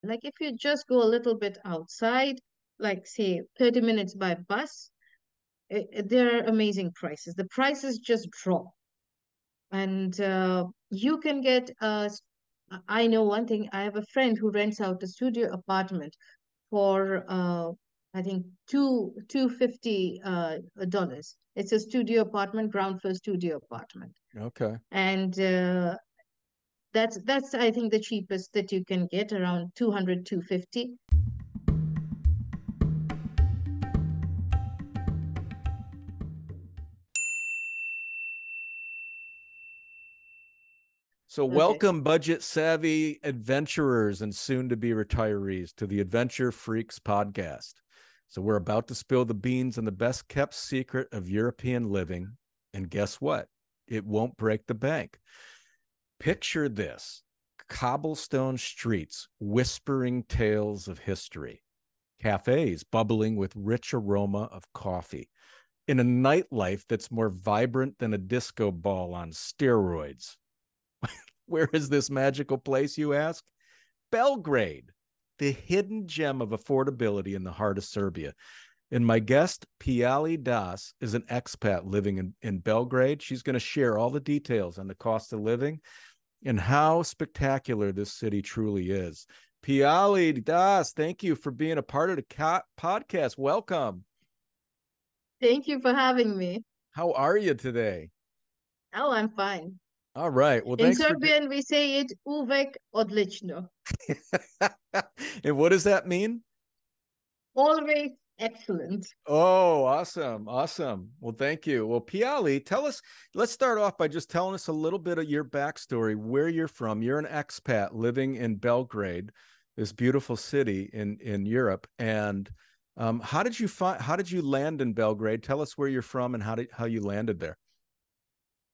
Like if you just go a little bit outside, like say 30 minutes by bus, there are amazing prices. The prices just drop. And you can get, I know one thing, I have a friend who rents out a studio apartment for I think $250 dollars. It's a studio apartment, ground floor studio apartment. Okay. And that's I think the cheapest that you can get, around 200, 250. So, Okay. welcome, budget savvy adventurers and soon to be retirees, to the Adventure Freaks podcast. So, we're about to spill the beans on the best kept secret of European living. And guess what? It won't break the bank. Picture this: cobblestone streets whispering tales of history, cafes bubbling with rich aroma of coffee, in a nightlife that's more vibrant than a disco ball on steroids. Where is this magical place, you ask? Belgrade, the hidden gem of affordability in the heart of Serbia. And my guest, Piyalee Das, is an expat living in Belgrade. She's going to share all the details on the cost of living and how spectacular this city truly is. Piyalee Das, thank you for being a part of the podcast. Welcome. Thank you for having me. How are you today? Oh, I'm fine. All right. Well, In thanks for. Serbian, we say it uvek odlično. And what does that mean? Always excellent. Oh, awesome. Awesome. Well, thank you. Well, Piyalee, tell us, let's start off by just telling us a little bit of your backstory, where you're from. You're an expat living in Belgrade, this beautiful city in Europe. And how did you land in Belgrade? Tell us where you're from and how you landed there.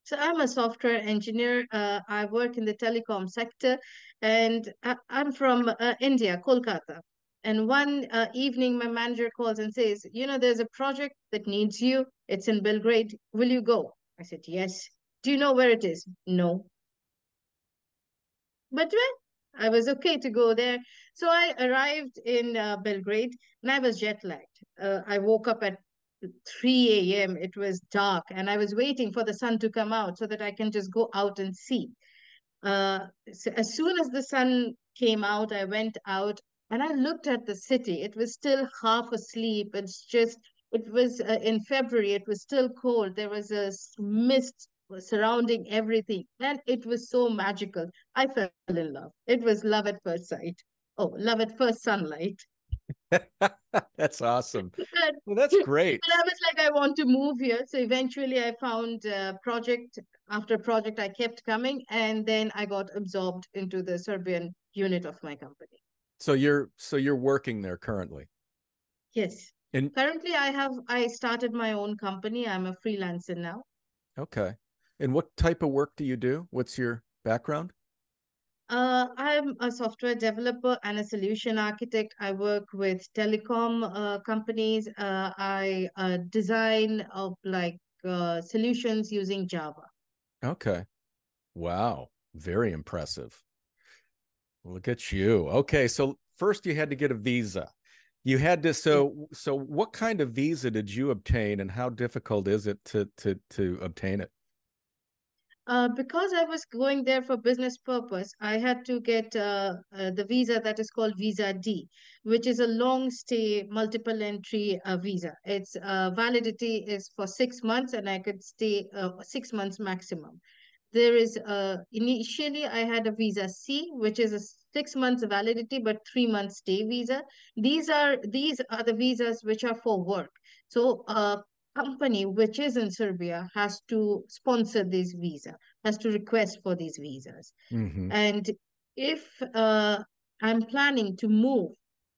So I'm a software engineer. I work in the telecom sector, and I'm from India, Kolkata. And one evening, my manager calls and says, there's a project that needs you. It's in Belgrade. Will you go? I said, yes. Do you know where it is? No. But well, I was okay to go there. So I arrived in Belgrade and I was jet lagged. I woke up at 3 a.m. It was dark and I was waiting for the sun to come out so that I can just go out and see. So as soon as the sun came out, I went out and I looked at the city. It was still half asleep. It was in February, it was still cold. There was a mist surrounding everything. And it was so magical. I fell in love. It was love at first sight. Oh, love at first sunlight. That's awesome. And, Well, that's and great. I was like, I want to move here. So eventually I found project after project I kept coming, and then I got absorbed into the Serbian unit of my company. So you're working there currently. Yes. And Currently I started my own company. I'm a freelancer now. okay. And what type of work do you do? What's your background? I'm a software developer and a solution architect. I work with telecom companies. I design of like solutions using Java. Okay. Wow. Very impressive. Look at you. Okay, so first you had to get a visa. You had to Yes. so what kind of visa did you obtain and how difficult is it to obtain it? Because I was going there for business purpose, I had to get the visa that is called Visa D, which is a long stay, multiple entry visa. Its validity is for 6 months, and I could stay 6 months maximum. There is initially I had a visa C, which is a 6 months validity but 3 months stay visa. These are the visas which are for work. So company which is in Serbia has to sponsor this visa, has to request for these visas. Mm-hmm. And if I'm planning to move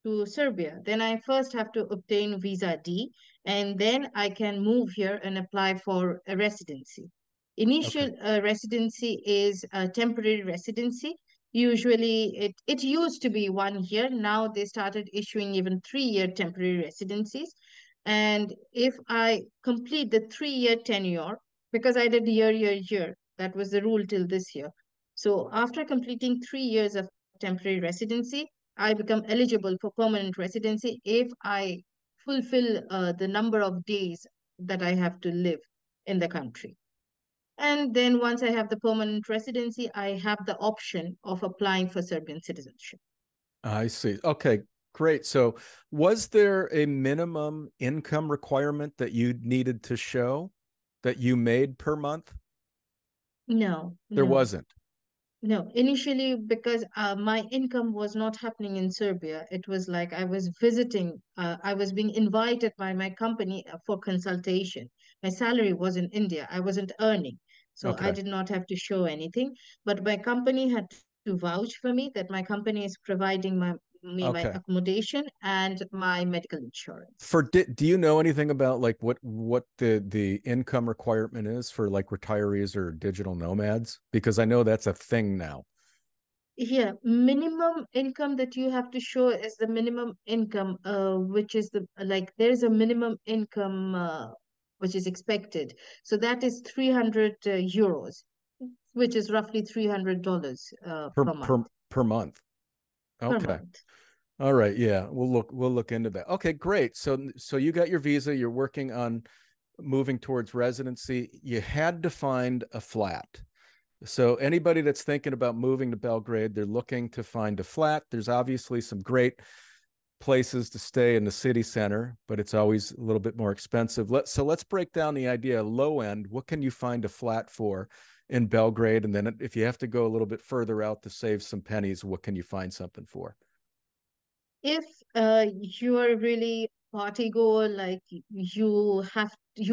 to Serbia, then I first have to obtain visa D, and then I can move here and apply for a residency. Okay. Initial residency is a temporary residency. Usually, it used to be 1 year. Now they started issuing even 3 year temporary residencies. And if I complete the 3 year tenure, because I did year, that was the rule till this year. So after completing 3 years of temporary residency, I become eligible for permanent residency if I fulfill the number of days that I have to live in the country. And then once I have the permanent residency, I have the option of applying for Serbian citizenship. I see. Okay, great. So, was there a minimum income requirement that you needed to show that you made per month? No, There no. wasn't. No, initially because my income was not happening in Serbia. It was like I was visiting, I was being invited by my company for consultation. My salary was in India. I wasn't earning. So I Okay. did not have to show anything. But my company had to vouch for me that my company is providing my Okay. accommodation and my medical insurance. Do you know anything about like what the income requirement is for like retirees or digital nomads? Because I know that's a thing now. Yeah, minimum income that you have to show is the minimum income, which is the like there's a minimum income which is expected. So that is 300 euros, which is roughly $300 per per month. per month. Per Okay. month. All right. Yeah. We'll look into that. Okay, great. So you got your visa, you're working on moving towards residency. You had to find a flat. So anybody that's thinking about moving to Belgrade, they're looking to find a flat. There's obviously some great places to stay in the city center, but it's always a little bit more expensive. Let's break down the idea. Low end, what can you find a flat for in Belgrade? And then if you have to go a little bit further out to save some pennies, what can you find something for? If you are really party goer, like you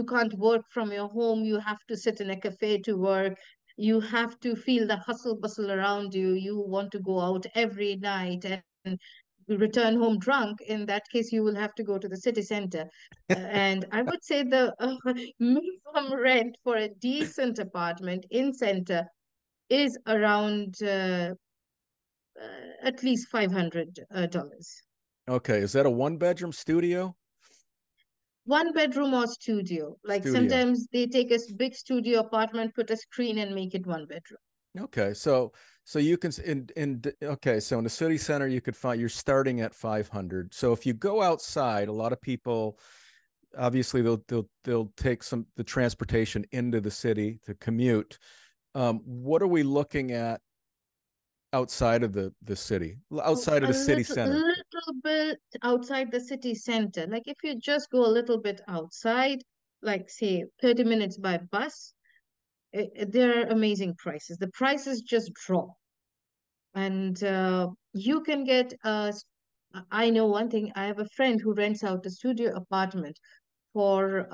can't work from your home, you have to sit in a cafe to work, you have to feel the hustle bustle around you, you want to go out every night and return home drunk, in that case you will have to go to the city center. And I would say the minimum rent for a decent apartment in center is around at least $500. Okay, is that a one bedroom studio? One bedroom or studio. Like Studio. sometimes they take a big studio apartment, put a screen, and make it one bedroom. Okay, so you can okay, so in the city center you could find you're starting at 500. So if you go outside, a lot of people obviously they'll take some the transportation into the city to commute. What are we looking at outside of the city, outside of A the city little center? bit outside the city center. Like if you just go a little bit outside, like say 30 minutes by bus, there are amazing prices. The prices just drop. And you can get I know one thing. I have a friend who rents out a studio apartment for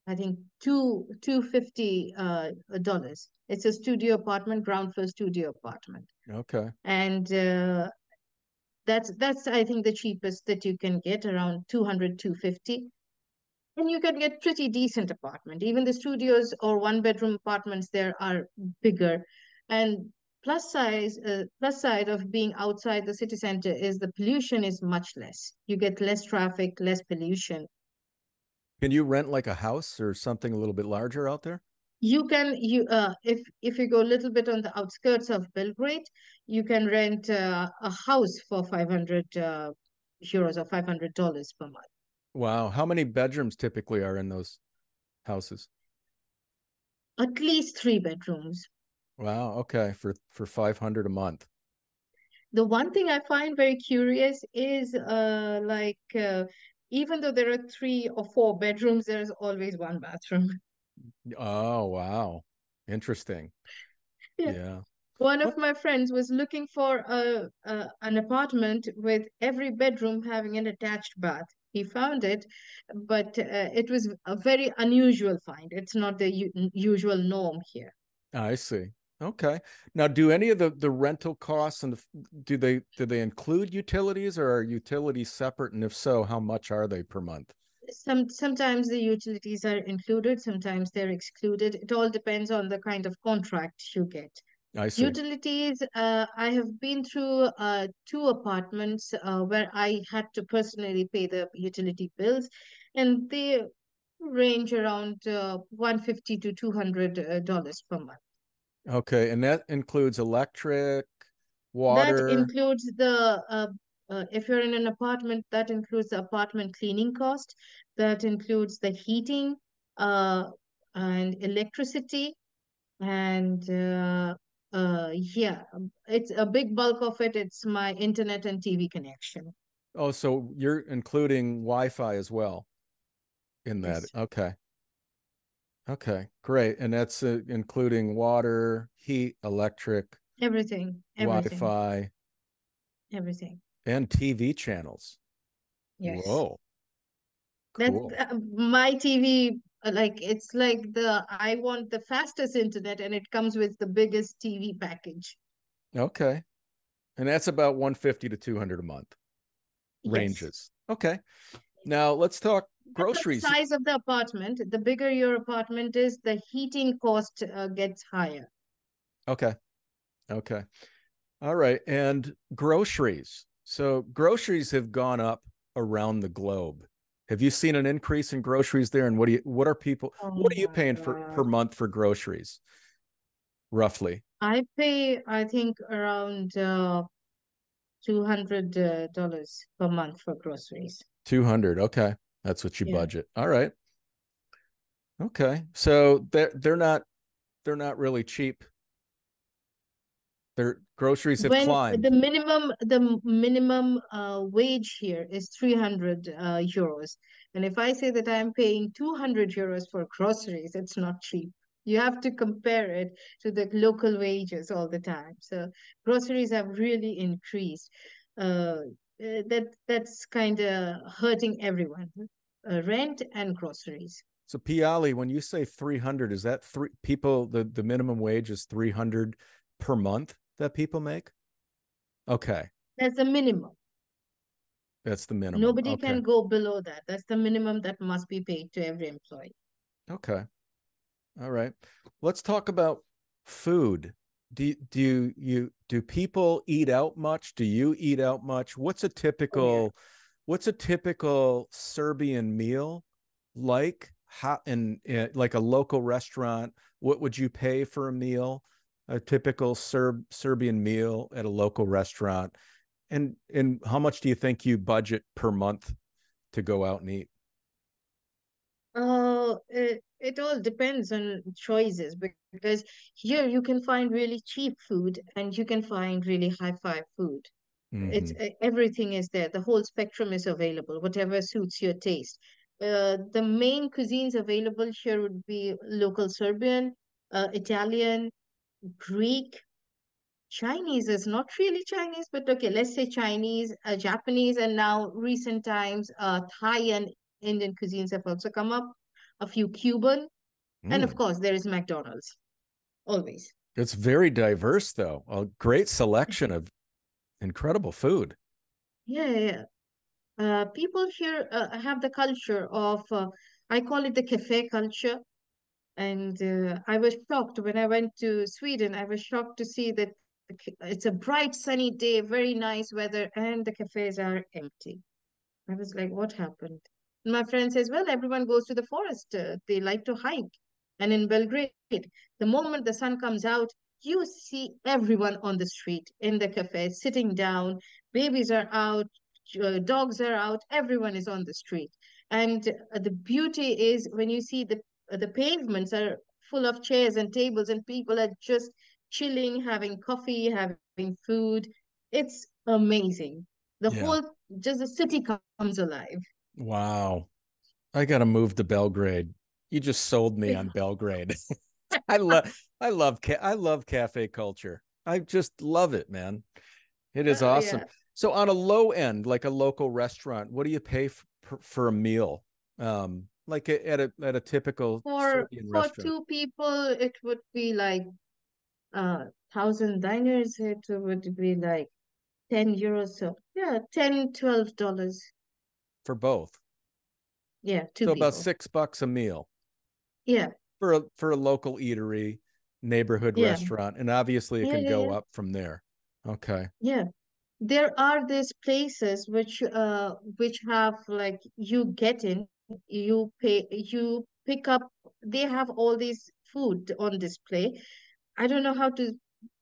I think $250 dollars. It's a studio apartment, ground floor studio apartment, Okay. and that's I think the cheapest that you can get, around 200 250, and you can get pretty decent apartment. Even the studios or one bedroom apartments there are bigger, and plus side of being outside the city center is the pollution is much less. You get less traffic, less pollution. Can you rent like a house or something a little bit larger out there? You can you if you go a little bit on the outskirts of Belgrade, you can rent a house for 500 euros or $500 per month. Wow, how many bedrooms typically are in those houses? At least three bedrooms. Wow, okay, for 500 a month. The one thing I find very curious is even though there are three or four bedrooms, there's always one bathroom. Oh, wow. Interesting. Yeah. Yeah. One of Okay. my friends was looking for an apartment with every bedroom having an attached bath. He found it, but it was a very unusual find. It's not the usual norm here. I see. Okay. Now, do any of the rental costs and do they include utilities or are utilities separate? And if so, how much are they per month? Sometimes the utilities are included, sometimes they're excluded. It all depends on the kind of contract you get. I see. Utilities, I have been through two apartments where I had to personally pay the utility bills, and they range around 150 to $200 per month. Okay. And that includes electric, That water. includes the if you're in an apartment, that includes the apartment cleaning cost, that includes the heating, uh, and electricity, and yeah, it's a big bulk of it. It's my internet and TV connection. Oh, so you're including Wi-Fi as well in that. Yes, Okay. Okay, great. And that's including water, heat, electric, everything, everything, Wi-Fi, everything. and TV channels. Yes. Whoa, That's cool. my TV. Like it's like the I want the fastest internet, and it comes with the biggest TV package. Okay. And that's about 150 to 200 a month Yes. ranges. Okay. Now let's talk And the groceries. size of the apartment, the bigger your apartment is, the heating cost gets higher. Okay. Okay. All right. And groceries. So groceries have gone up around the globe. Have you seen an increase in groceries there? And Oh what are you my paying for per God. month for groceries, roughly? I pay, I think, around $200 per month for groceries. 200. Okay. That's what you Yeah. budget. All right. Okay. So they're not really cheap. Their groceries have When climbed. the minimum wage here is 300 euros, and if I say that I'm paying 200 euros for groceries, it's not cheap. You have to compare it to the local wages all the time. So groceries have really increased. That's kind of hurting everyone. Rent and groceries. So Piyalee, when you say 300, is that three people, the minimum wage is 300 per month that people make? Okay. That's the minimum. That's the minimum. Nobody Okay. can go below that. That's the minimum that must be paid to every employee. Okay. All right. Let's talk about food. Do people eat out much? Do you eat out much? Oh yeah. What's a typical Serbian meal like? How in like a local restaurant? What would you pay for a meal? A typical Serbian meal at a local restaurant, and how much do you think you budget per month to go out and eat? It all depends on choices, because here you can find really cheap food and you can find really high-fi food. Mm-hmm. Everything is there. The whole spectrum is available, whatever suits your taste. The main cuisines available here would be local Serbian, Italian, Greek. Chinese is not really Chinese, but okay, let's say Chinese, Japanese, and now recent times, Thai and Indian cuisines have also come up. A few Cuban, and of Mm. course there is McDonald's always. It's very diverse, though. A great selection of incredible food. Yeah, yeah, yeah. People here have the culture of, I call it the cafe culture. And I was shocked when I went to Sweden. I was shocked to see that it's a bright, sunny day, very nice weather, and the cafes are empty. I was like, what happened? And my friend says, well, everyone goes to the forest. They like to hike. And in Belgrade, the moment the sun comes out, you see everyone on the street, in the cafe, sitting down. Babies are out, dogs are out, everyone is on the street. And the beauty is when you see the pavements are full of chairs and tables, and people are just chilling, having coffee, having food. It's amazing. The Yeah. whole, just the city comes alive. Wow. I got to move to Belgrade. You just sold me on Belgrade. I love cafe culture. I just love it, man. It is awesome. Yeah. So on a low end, like a local restaurant, what do you pay for a meal? Like at a typical Serbian For restaurant two people, it would be like 1,000 dinars. It would be like 10 euros. So yeah, $10, $12. for both. Yeah, two So about people. $6 a meal Yeah, for a local eatery, neighborhood yeah, restaurant, and obviously it yeah, can yeah, go yeah. up from there. Okay. Yeah. There are these places which have, like, you get in, you pay, pick up. They have all these food on display. I don't know how to.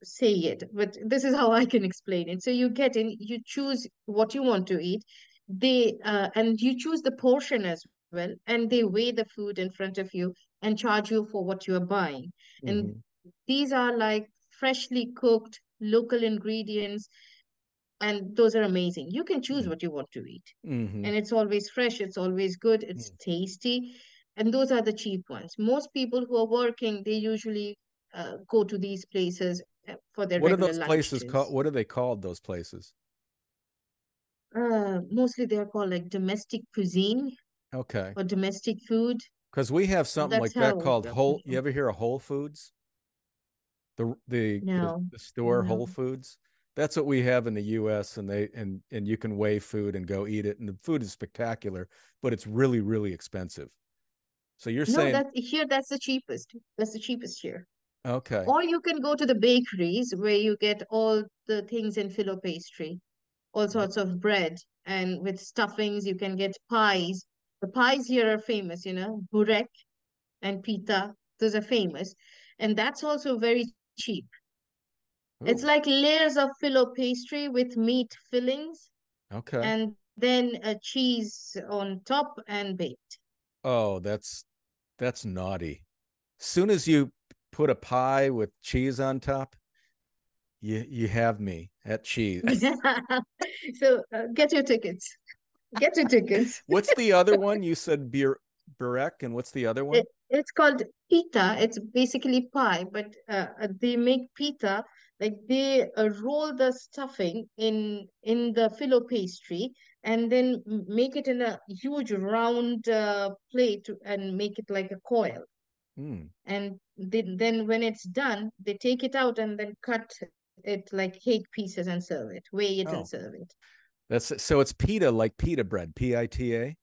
say it, but this is how I can explain it. So you get in, you choose what you want to eat. And you choose the portion as well, and they weigh the food in front of you and charge you for what you are buying. And Hmm. these are like freshly cooked local ingredients, and those are amazing. You can choose what you want to eat, Hmm. and it's always fresh, it's always good, it's tasty, and those are the cheap ones. Most people who are working, they usually go to these places for their What are regular those places called? lunches. What are they called, those places? Mostly they're called like domestic cuisine Okay. or domestic food. Because we have something That's like that how called they're Whole. You called. ever hear of Whole Foods? No, The store no, Whole Foods. That's what we have in the U.S. and and you can weigh food and go eat it, and the food is spectacular, but it's really really expensive. So you're no. saying, That's here. That's the cheapest. That's the cheapest here. okay, Or you can go to the bakeries where you get all the things in filo pastry, all sorts of bread, and with stuffings, you can get pies. The pies here are famous, burek and pita. Those are famous. And that's also very cheap. It's ooh, like layers of filo pastry with meat fillings okay. and then a cheese on top and baked. Oh, that's naughty. Soon as you put a pie with cheese on top, you have me at cheese. So get your tickets. Get your tickets. What's the other one? You said burek, and what's the other one? It's called pita. It's basically pie, but they make pita like they roll the stuffing in the filo pastry and then make it in a huge round plate and make it like a coil. Hmm. And then when it's done, they take it out and then cut it like cake pieces and serve it, weigh it and Oh, serve it. that's so it's pita, like pita bread, Pita.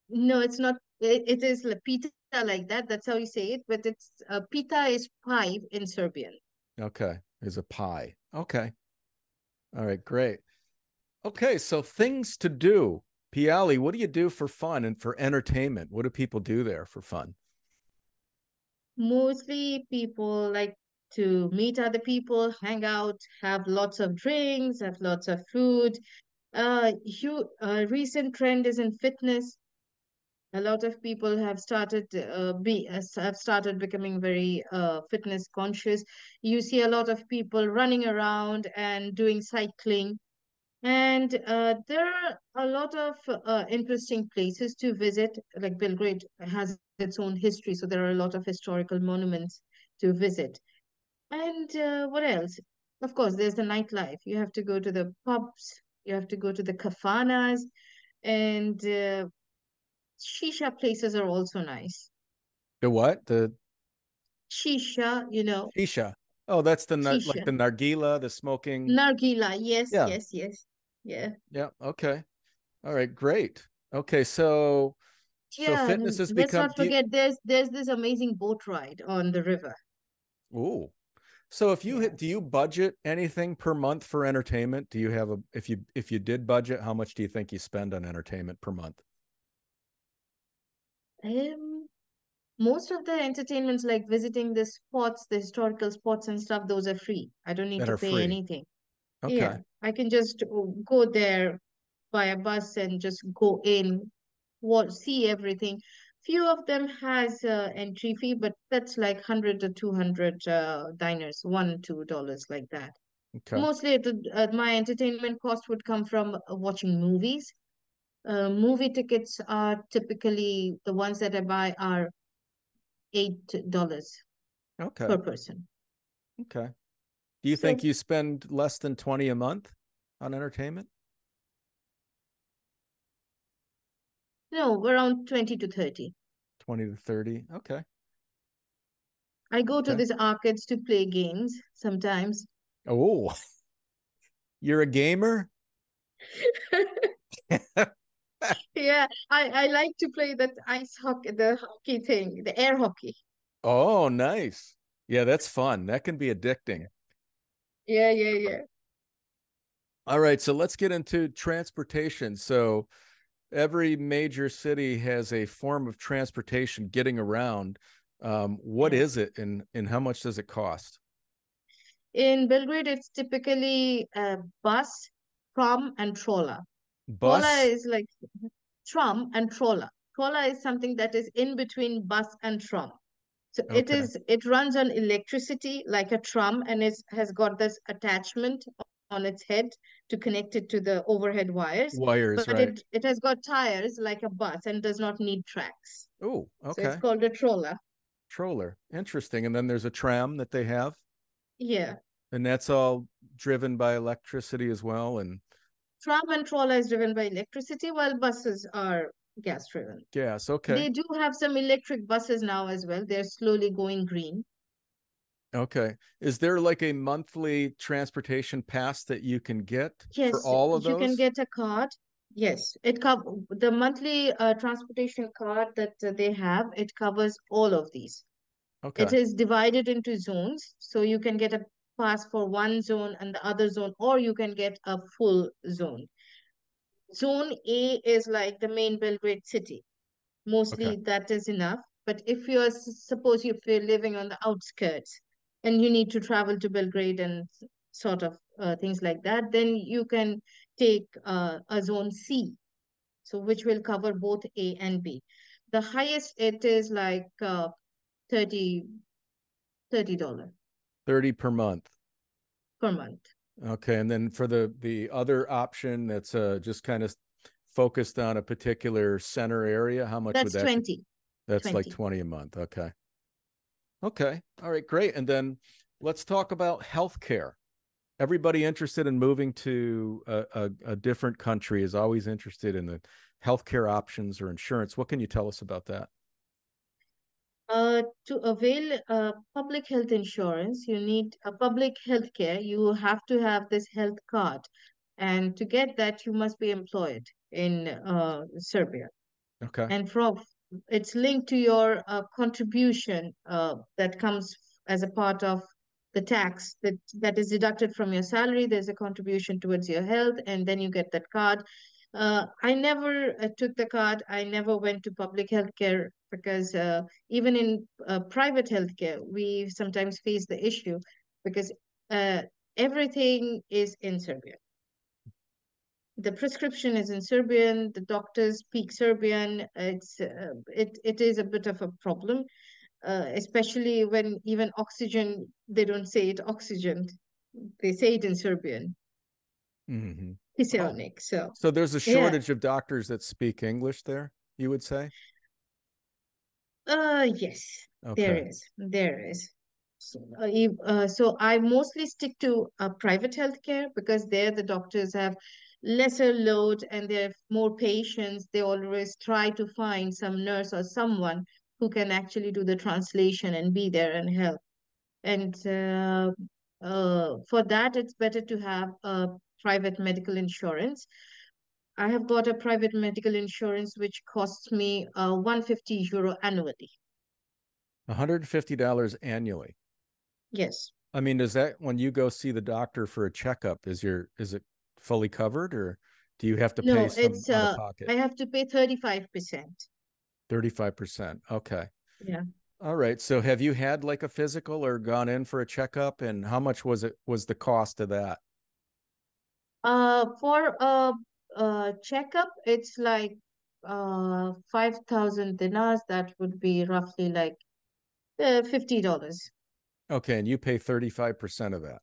No, it's not. It is pita like that. That's how you say it. But it's pita is pie in Serbian. Okay, is a pie. Okay, all right, great. Okay, so things to do. Piyalee, what do you do for fun and for entertainment? What do people do there for fun? Mostly people like to meet other people, hang out, have lots of drinks, have lots of food. Recent trend is in fitness. A lot of people have started becoming very fitness conscious. You see a lot of people running around and doing cycling. And there are a lot of interesting places to visit. Like Belgrade has its own history, so there are a lot of historical monuments to visit. And what else? Of course, there's the nightlife. You have to go to the pubs, you have to go to the kafanas, and shisha places are also nice. The what? The Shisha, shisha. Oh, that's like shisha. the nargila, the smoking. Nargila, yes, Yeah, yes, yes. Yeah. yeah. Okay. All right, great. Okay, so Yeah, fitness has let's become. not forget there's this amazing boat ride on the river. Ooh. So if you Yeah. do you budget anything per month for entertainment? Do you have a if you did budget, how much do you think you spend on entertainment per month Um, Most of the entertainments like visiting the spots, the historical spots and stuff, those are free. I don't need that to are pay free? anything. Okay. Yeah, I can just go there by a bus and just go in, see everything. Few of them has entry fee, but that's like 100 to 200 diners, $1, $2 like that. Okay. Mostly my entertainment cost would come from watching movies. Movie tickets are typically the ones that I buy are $8 Okay. per person. Okay. Do you think So you spend less than 20 a month on entertainment? no, around 20 to 30. 20 to 30. Okay. I go to Okay. these arcades to play games sometimes. Oh, you're a gamer? Yeah, I like to play that ice hockey, the hockey thing, the air hockey. Oh, nice. Yeah, that's fun. That can be addicting. Yeah, yeah, yeah. All right, so let's get into transportation. So every major city has a form of transportation getting around. What Yeah. is it and how much does it cost? In Belgrade, it's typically a bus, tram, and trolla. Trolla Bus? is like tram and trolla. Trolla is something that is in between bus and tram. So Okay. it runs on electricity like a tram, and it has got this attachment on its head to connect it to the overhead wires. Wires, But right. it has got tires like a bus and does not need tracks. Oh, So it's okay. called a trolla. Troller. Interesting. And then there's a tram that they have, Yeah. and that's all driven by electricity as well. And Tram and trolla is driven by electricity, while buses are gas driven. gas. Okay. They do have some electric buses now as well. They're slowly going green. Okay. Is there like a monthly transportation pass that you can get for Yes, all of you can those? get a card. Yes, it cover the monthly transportation card that they have. It covers all of these. It Okay. is divided into zones, so you can get a pass for one zone and the other zone, or you can get a full zone. Zone A is like the main Belgrade city. Okay. Mostly that is enough. But if you're, suppose if you're living on the outskirts and you need to travel to Belgrade and sort of things like that, then you can take a zone C, so which will cover both A and B. The highest it is like 30, $30 30 per month. per month. Okay. And then for the other option that's just kind of focused on a particular center area, how much would That's that be? 20, That's like 20. 20 a month. Okay. Okay. All right, great. And then let's talk about healthcare. Everybody interested in moving to a different country is always interested in the healthcare options or insurance. What can you tell us about that? To avail public health insurance, you need a public health care. You have to have this health card. And to get that, you must be employed in Serbia. Okay. And from it's linked to your contribution that comes as a part of the tax that is deducted from your salary. There's a contribution towards your health, and then you get that card. I never took the card. I never went to public healthcare because even in private healthcare, we sometimes face the issue because uh, everything is in Serbia. The prescription is in Serbian, the doctors speak Serbian. It is a bit of a problem, especially when even oxygen, they don't say it oxygen, they say it in Serbian, Mm-hmm. Oh, Pisaonic. So so there's a yeah, shortage of doctors that speak English there, you would say? yes, Okay. there is. So I mostly stick to private healthcare because there the doctors have lesser load and they have more patients. They always try to find some nurse or someone who can actually do the translation and be there and help. And for that, it's better to have a private medical insurance. I have got a private medical insurance which costs me €150 annually. $150 annually. Yes. I mean, does that when you go see the doctor for a checkup, is it fully covered or do you have to pay No, some it's out of pocket? I have to pay 35%. 35%. Okay. Yeah. All right. So have you had like a physical or gone in for a checkup and how much was the cost of that? For a checkup, it's like 5,000 dinars. That would be roughly like $50. Okay, and you pay 35% of that.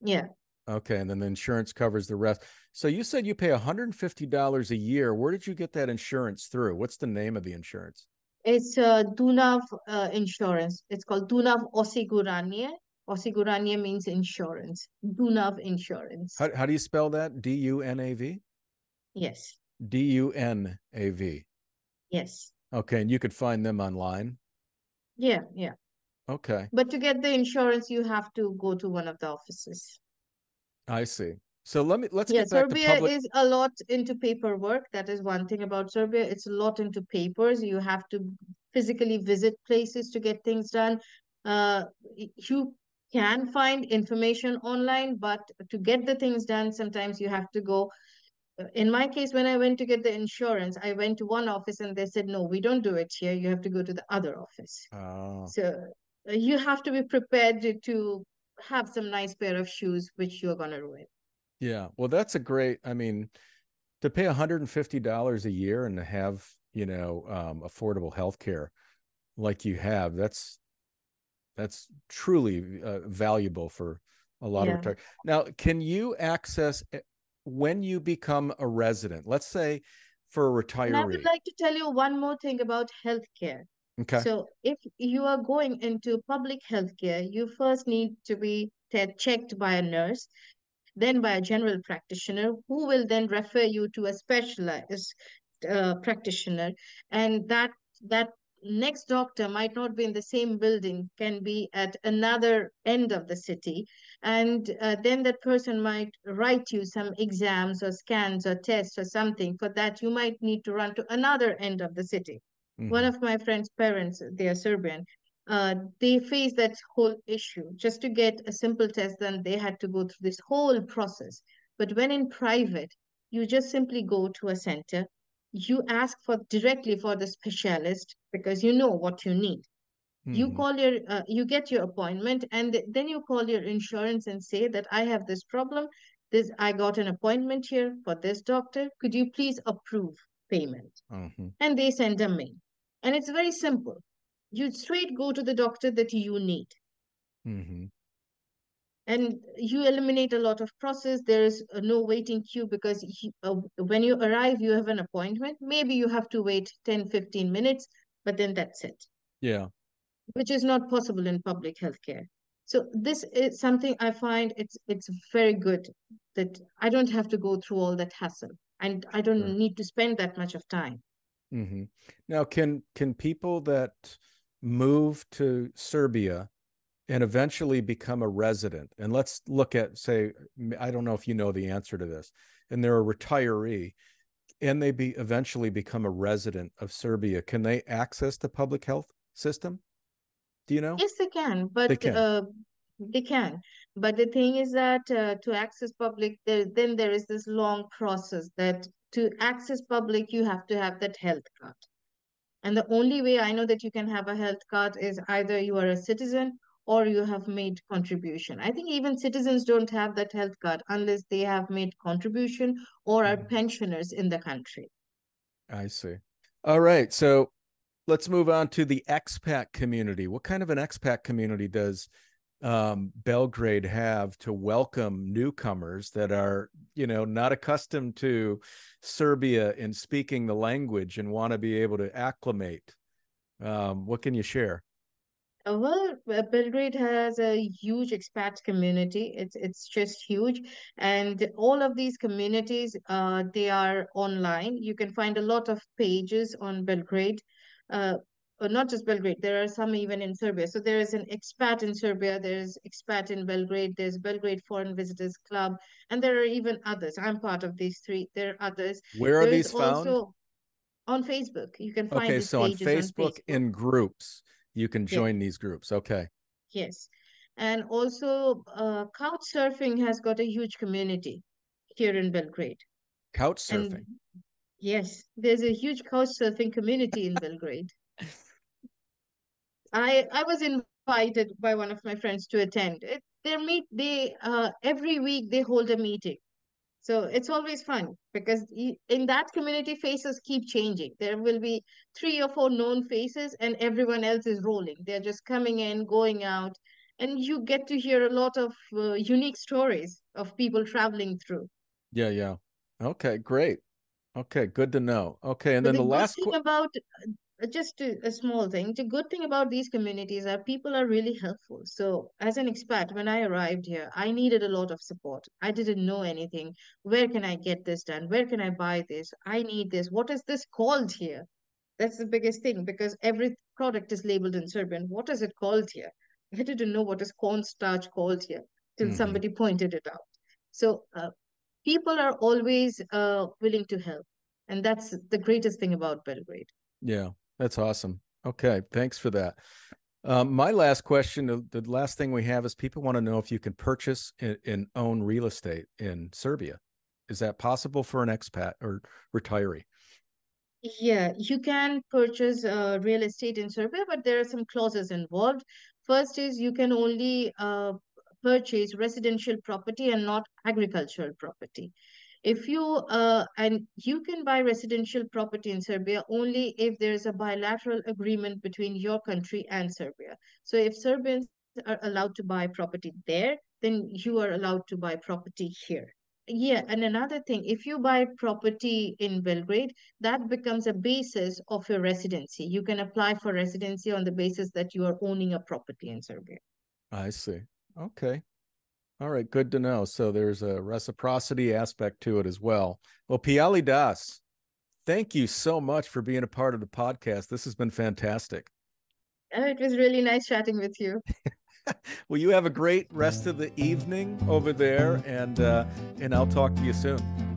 Yeah. Okay, and then the insurance covers the rest. So you said you pay $150 a year. Where did you get that insurance through? What's the name of the insurance? It's Dunav insurance. It's called Dunav Osiguranie. Osiguranie means insurance. Dunav insurance. How do you spell that? DUNAV? Yes. DUNAV. Yes. Okay, and you could find them online. Yeah. Yeah. Okay, But to get the insurance, you have to go to one of the offices. I see. So let's Yeah, get back to Serbia public. is a lot into paperwork. That is one thing about Serbia. It's a lot into papers. You have to physically visit places to get things done. You can find information online, but to get the things done, sometimes you have to go. In my case, when I went to get the insurance, I went to one office and they said, no, we don't do it here. You have to go to the other office. Oh, So you have to be prepared to have some nice pair of shoes which you're gonna ruin. Yeah. Well, that's a great, I mean, to pay $150 a year and to have, affordable health care like you have, that's truly valuable for a lot of Yeah. retired. Now, can you access when you become a resident? Let's say for a And I would retiree. like to tell you one more thing about healthcare. Okay. So, if you are going into public healthcare, you first need to be checked by a nurse, then by a general practitioner, who will then refer you to a specialized practitioner, and that next doctor might not be in the same building, can be at another end of the city, and then that person might write you some exams or scans or tests or something. For that, you might need to run to another end of the city. One Mm-hmm. of my friend's parents, they are Serbian, they face that whole issue. Just to get a simple test, then they had to go through this whole process. But when in private, you just simply go to a center, you ask for directly for the specialist because you know what you need. Mm-hmm. You get your appointment, and then you call your insurance and say that I have this problem. I got an appointment here for this doctor. Could you please approve payment? Mm-hmm. And they send a mail. And it's very simple. You straight go to the doctor that you need, Mm-hmm. and you eliminate a lot of process. There is no waiting queue because when you arrive, you have an appointment. Maybe you have to wait 10-15 minutes, but then that's it, Yeah. which is not possible in public healthcare. So this is something I find it's very good, that I don't have to go through all that hassle, and I Sure. don't need to spend that much of time. Mm-hmm. Now, can people that move to Serbia and eventually become a resident, and let's look at, say, I don't know if you know the answer to this, and they're a retiree, and they eventually become a resident of Serbia, can they access the public health system? Do you know? Yes, they can, They can. they can. But the thing is that to access public, then there is this long process that to access public, you have to have that health card. And the only way I know that you can have a health card is either you are a citizen or you have made contribution. I think even citizens don't have that health card unless they have made contribution or are Mhm. pensioners in the country. I see. All right. So let's move on to the expat community. What kind of an expat community does Belgrade have to welcome newcomers that are, not accustomed to Serbia and speaking the language and want to be able to acclimate? What can you share? Belgrade has a huge expat community. It's just huge, and all of these communities, they are online. You can find a lot of pages on Belgrade, uh, not just Belgrade. There are some even in Serbia. So there is an expat in Serbia. There's expat in Belgrade. There's Belgrade Foreign Visitors Club, and there are even others. I'm part of these three. There are others. Where are There is these found? also on Facebook. You can find Okay, these so on pages on Facebook Facebook. in groups, you can Yeah. join these groups. Okay. Yes. And also, couch surfing has got a huge community here in Belgrade. Couch And surfing. yes, there's a huge couch surfing community in Belgrade. I was invited by one of my friends to attend. They every week they hold a meeting. So it's always fun because in that community, faces keep changing. There will be 3 or 4 known faces, and everyone else is rolling. They're just coming in, going out, and you get to hear a lot of unique stories of people traveling through. Yeah, yeah. Okay, great. Okay, good to know. Okay, and But then the the good last thing about just a small thing, the good thing about these communities are people are really helpful. So, as an expat, when I arrived here, I needed a lot of support. I didn't know anything. Where can I get this done? Where can I buy this? I need this. What is this called here? That's the biggest thing because every product is labeled in Serbian. What is it called here? I didn't know what is cornstarch called here till hmm somebody pointed it out. So, people are always willing to help. And that's the greatest thing about Belgrade. Yeah, that's awesome. Okay, thanks for that. My last question, the last thing we have is people want to know if you can purchase and own real estate in Serbia. Is that possible for an expat or retiree? Yeah, you can purchase real estate in Serbia, but there are some clauses involved. First is you can only purchase residential property and not agricultural property. If you and you can buy residential property in Serbia only if there is a bilateral agreement between your country and Serbia. So if Serbians are allowed to buy property there, then you are allowed to buy property here. Yeah, and another thing, if you buy property in Belgrade, that becomes a basis of your residency. You can apply for residency on the basis that you are owning a property in Serbia. I see. Okay. All right. Good to know. So there's a reciprocity aspect to it as well. Well, Piyalee Das, thank you so much for being a part of the podcast. This has been fantastic. It was really nice chatting with you. Well, you have a great rest of the evening over there, and I'll talk to you soon.